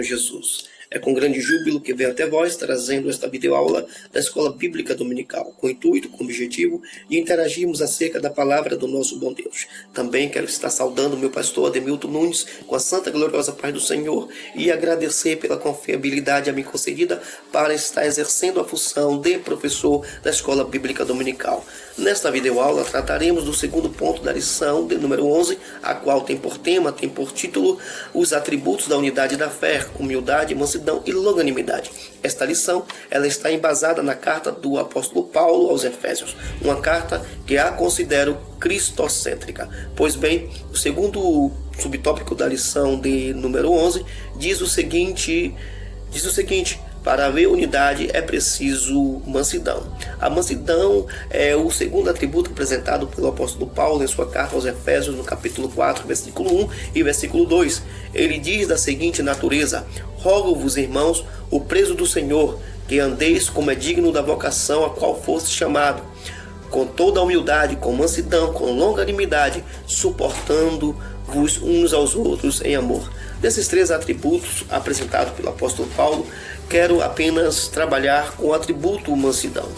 Jesus. É com grande júbilo que venho até vós trazendo esta videoaula da Escola Bíblica Dominical, com o intuito, com o objetivo de interagirmos acerca da palavra do nosso bom Deus. Também quero estar saudando o meu pastor Ademilton Nunes com a santa e gloriosa paz do Senhor e agradecer pela confiabilidade a mim concedida para estar exercendo a função de professor da Escola Bíblica Dominical. Nesta videoaula trataremos do segundo ponto da lição de número 11, a qual tem por tema, tem por título, os atributos da unidade da fé, humildade, mansidão e longanimidade. Esta lição ela está embasada na carta do apóstolo Paulo aos Efésios, uma carta que a considero cristocêntrica. Pois bem, o segundo subtópico da lição de número 11 diz o seguinte: para haver unidade é preciso mansidão. A mansidão é o segundo atributo apresentado pelo apóstolo Paulo em sua carta aos Efésios, no capítulo 4, versículo 1 e versículo 2. Ele diz da seguinte natureza: rogo-vos, irmãos, o preso do Senhor, que andeis como é digno da vocação a qual foste chamado, com toda a humildade, com mansidão, com longanimidade, suportando-vos uns aos outros em amor. Desses três atributos apresentados pelo apóstolo Paulo, quero apenas trabalhar com o atributo mansidão.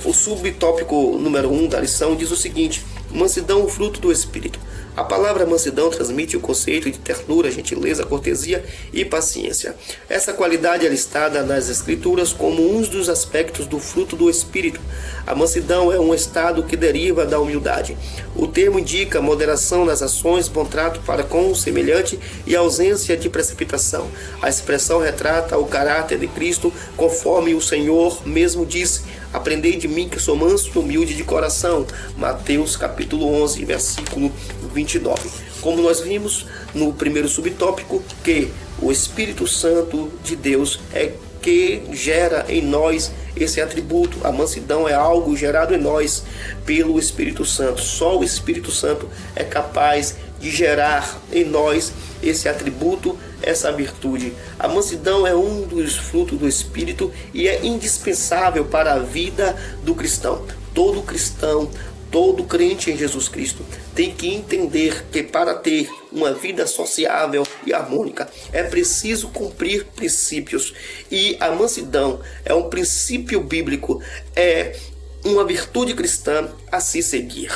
O subtópico número 1 da lição diz o seguinte: mansidão, o fruto do Espírito. A palavra mansidão transmite o conceito de ternura, gentileza, cortesia e paciência. Essa qualidade é listada nas Escrituras como um dos aspectos do fruto do Espírito. A mansidão é um estado que deriva da humildade. O termo indica moderação nas ações, bom trato para com o semelhante e ausência de precipitação. A expressão retrata o caráter de Cristo, conforme o Senhor mesmo disse: aprendei de mim que sou manso e humilde de coração. Mateus capítulo 11, versículo 29. Como nós vimos no primeiro subtópico, que o Espírito Santo de Deus é que gera em nós esse atributo. A mansidão é algo gerado em nós pelo Espírito Santo. Só o Espírito Santo é capaz de gerar em nós esse atributo, essa virtude. A mansidão é um dos frutos do Espírito e é indispensável para a vida do cristão. Todo cristão, todo crente em Jesus Cristo tem que entender que para ter uma vida sociável e harmônica é preciso cumprir princípios. E a mansidão é um princípio bíblico, é uma virtude cristã a se seguir.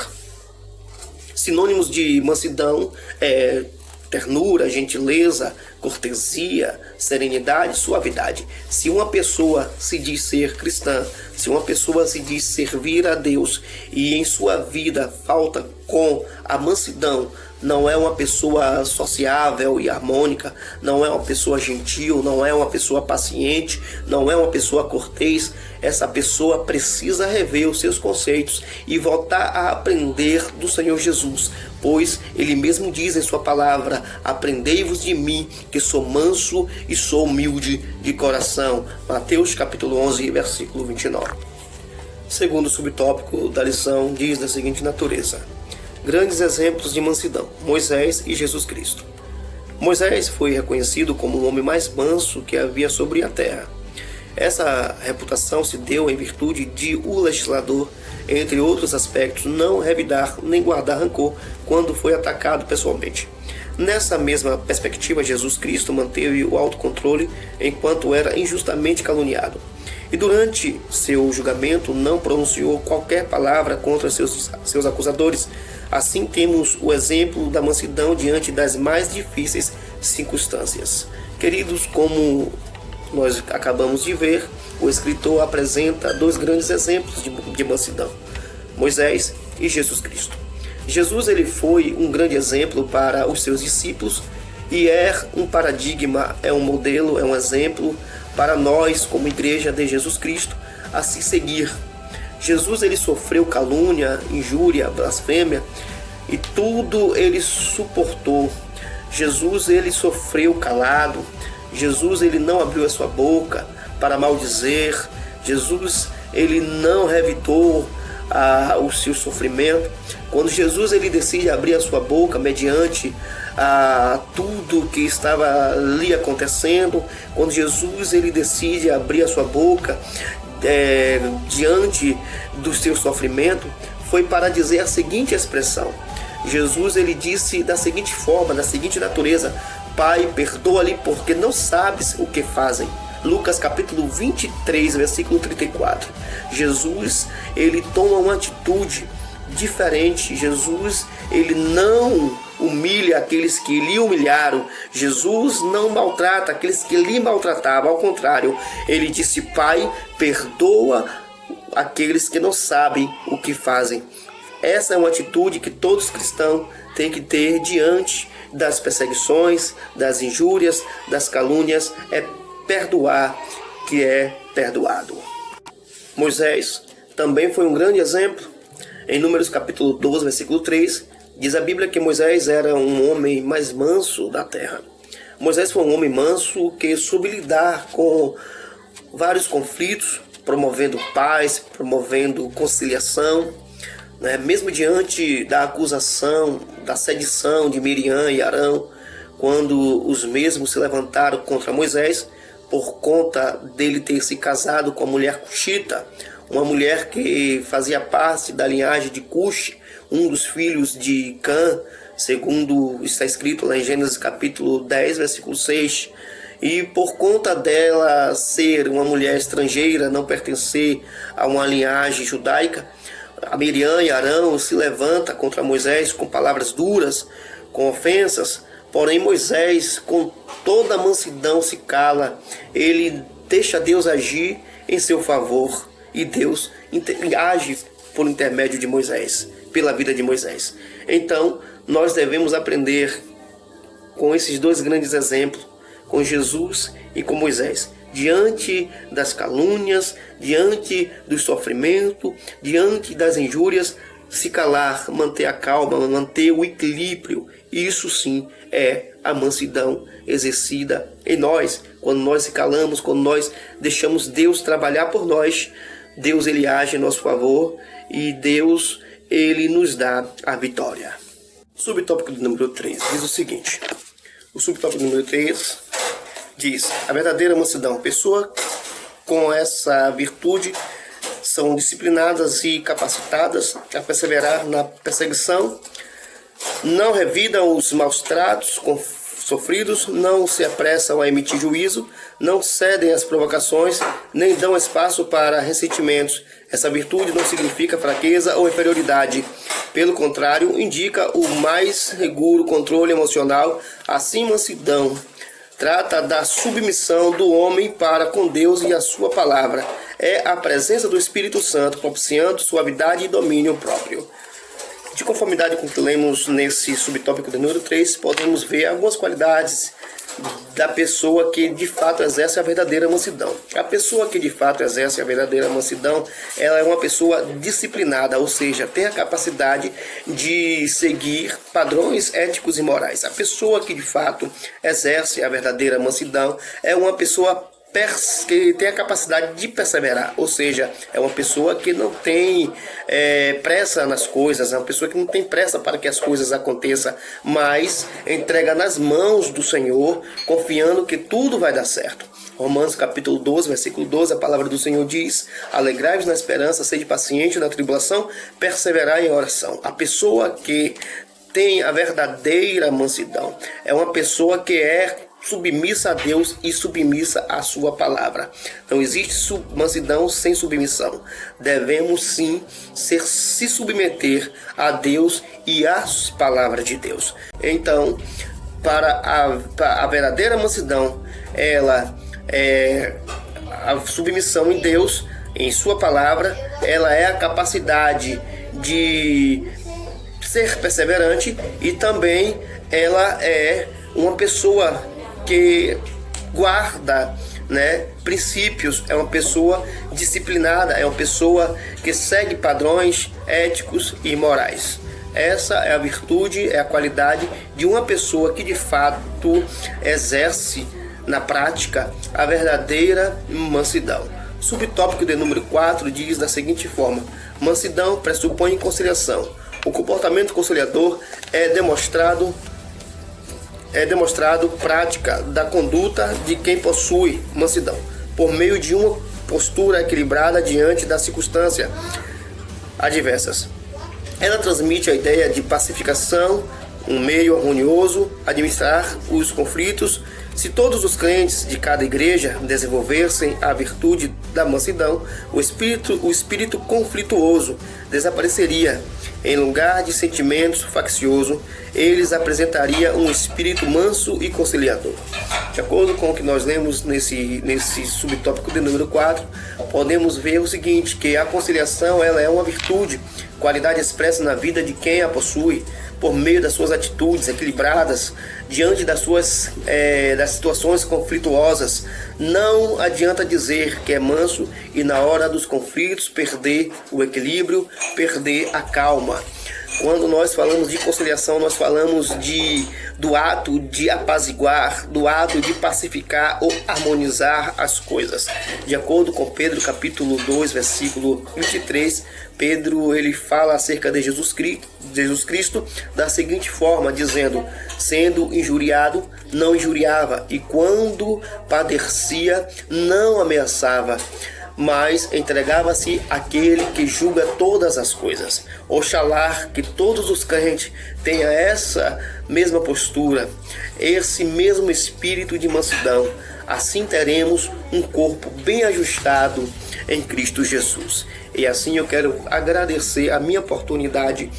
Sinônimos de mansidão é ternura, gentileza, cortesia, serenidade, suavidade. Se uma pessoa se diz ser cristã, se uma pessoa se diz servir a Deus e em sua vida falta com a mansidão, não é uma pessoa sociável e harmônica, não é uma pessoa gentil, não é uma pessoa paciente, não é uma pessoa cortês. Essa pessoa precisa rever os seus conceitos e voltar a aprender do Senhor Jesus, pois Ele mesmo diz em sua palavra: aprendei-vos de mim, que sou manso e sou humilde de coração. Mateus capítulo 11, versículo 29. Segundo subtópico da lição diz da seguinte natureza: grandes exemplos de mansidão, Moisés e Jesus Cristo. Moisés foi reconhecido como o homem mais manso que havia sobre a terra. Essa reputação se deu em virtude de o legislador, entre outros aspectos, não revidar nem guardar rancor quando foi atacado pessoalmente. Nessa mesma perspectiva, Jesus Cristo manteve o autocontrole enquanto era injustamente caluniado. E durante seu julgamento não pronunciou qualquer palavra contra seus acusadores. Assim temos o exemplo da mansidão diante das mais difíceis circunstâncias. Queridos, como nós acabamos de ver, o escritor apresenta dois grandes exemplos de mansidão: Moisés e Jesus Cristo. Jesus ele foi um grande exemplo para os seus discípulos e é um paradigma, é um modelo, é um exemplo para nós como igreja de Jesus Cristo a se seguir. Jesus ele sofreu calúnia, injúria, blasfêmia e tudo ele suportou. Jesus ele sofreu calado. Jesus ele não abriu a sua boca para maldizer. Jesus ele não revidou o seu sofrimento. Quando Jesus ele decide abrir a sua boca mediante tudo que estava ali acontecendo, quando Jesus ele decide abrir a sua boca diante do seu sofrimento, foi para dizer a seguinte expressão: Jesus ele disse da seguinte forma, da seguinte natureza: Pai, perdoa-lhe porque não sabes o que fazem. Lucas capítulo 23, versículo 34. Jesus, ele toma uma atitude diferente. Jesus, ele não humilha aqueles que lhe humilharam. Jesus não maltrata aqueles que lhe maltratavam. Ao contrário, ele disse: Pai, perdoa aqueles que não sabem o que fazem. Essa é uma atitude que todos os cristãos têm que ter diante das perseguições, das injúrias, das calúnias. É perdoar que é perdoado. Moisés também foi um grande exemplo. Em Números capítulo 12, versículo 3, diz a Bíblia que Moisés era um homem mais manso da terra. Moisés foi um homem manso que soube lidar com vários conflitos, promovendo paz, promovendo conciliação, né? Mesmo diante da acusação, da sedição de Miriam e Arão, quando os mesmos se levantaram contra Moisés, por conta dele ter se casado com a mulher cuxita, uma mulher que fazia parte da linhagem de Cuxi, um dos filhos de Cã, segundo está escrito lá em Gênesis capítulo 10, versículo 6. E por conta dela ser uma mulher estrangeira, não pertencer a uma linhagem judaica, a Miriam e Arão se levanta contra Moisés com palavras duras, com ofensas. Porém Moisés, com toda a mansidão, se cala. Ele deixa Deus agir em seu favor. E Deus age por intermédio de Moisés, pela vida de Moisés. Então, nós devemos aprender com esses dois grandes exemplos, com Jesus e com Moisés. Diante das calúnias, diante do sofrimento, diante das injúrias, se calar, manter a calma, manter o equilíbrio. Isso sim é a mansidão exercida em nós. Quando nós se calamos, quando nós deixamos Deus trabalhar por nós, Deus ele age em nosso favor e Deus ele nos dá a vitória. Subtópico número 3 diz o seguinte. O subtópico número 3 diz: a verdadeira mansidão. Pessoa com essa virtude são disciplinadas e capacitadas a perseverar na perseguição, não revidam os maus tratos sofridos, não se apressam a emitir juízo, não cedem às provocações, nem dão espaço para ressentimentos. Essa virtude não significa fraqueza ou inferioridade. Pelo contrário, indica o mais seguro controle emocional. Assim, mansidão trata da submissão do homem para com Deus e a sua palavra. É a presença do Espírito Santo propiciando suavidade e domínio próprio. De conformidade com o que lemos nesse subtópico do número 3, podemos ver algumas qualidades da pessoa que de fato exerce a verdadeira mansidão. A pessoa que de fato exerce a verdadeira mansidão, ela é uma pessoa disciplinada, ou seja, tem a capacidade de seguir padrões éticos e morais. A pessoa que de fato exerce a verdadeira mansidão é uma pessoa que tem a capacidade de perseverar, ou seja, é uma pessoa que não tem pressa nas coisas, é uma pessoa que não tem pressa para que as coisas aconteçam, mas entrega nas mãos do Senhor, confiando que tudo vai dar certo. Romanos capítulo 12, versículo 12, a palavra do Senhor diz: alegrai-vos na esperança, sede paciente na tribulação, perseverai em oração. A pessoa que tem a verdadeira mansidão é uma pessoa que é submissa a Deus e submissa à sua palavra. Não existe mansidão sem submissão. Devemos sim se submeter a Deus e às palavras de Deus. Então, para a verdadeira mansidão, ela é a submissão em Deus, em sua palavra. Ela é a capacidade de ser perseverante e também ela é uma pessoa que guarda, princípios, é uma pessoa disciplinada, é uma pessoa que segue padrões éticos e morais. Essa é a virtude, é a qualidade de uma pessoa que de fato exerce na prática a verdadeira mansidão. Subtópico de número 4 diz da seguinte forma: mansidão pressupõe conciliação. O comportamento conciliador é demonstrado prática da conduta de quem possui mansidão, por meio de uma postura equilibrada diante das circunstâncias adversas. Ela transmite a ideia de pacificação um meio harmonioso, administrar os conflitos. Se todos os crentes de cada igreja desenvolvessem a virtude da mansidão, o espírito conflituoso desapareceria. Em lugar de sentimento faccioso, eles apresentariam um espírito manso e conciliador. De acordo com o que nós lemos nesse subtópico de número 4, podemos ver o seguinte, que a conciliação ela é uma virtude, qualidade expressa na vida de quem a possui, por meio das suas atitudes equilibradas diante das situações conflituosas. Não adianta dizer que é manso e na hora dos conflitos perder o equilíbrio, perder a calma. Quando nós falamos de conciliação, nós falamos do ato de apaziguar, do ato de pacificar ou harmonizar as coisas. De acordo com Pedro, capítulo 2, versículo 23, Pedro ele fala acerca de Jesus Cristo da seguinte forma, dizendo: sendo injuriado, não injuriava, e quando padecia, não ameaçava, mas entregava-se àquele que julga todas as coisas. Oxalá que todos os crentes tenham essa mesma postura, esse mesmo espírito de mansidão. Assim teremos um corpo bem ajustado em Cristo Jesus. E assim eu quero agradecer a minha oportunidade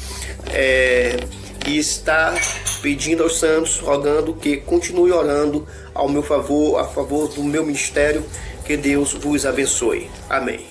e estar pedindo aos santos, rogando que continue orando ao meu favor, a favor do meu ministério. Que Deus vos abençoe. Amém.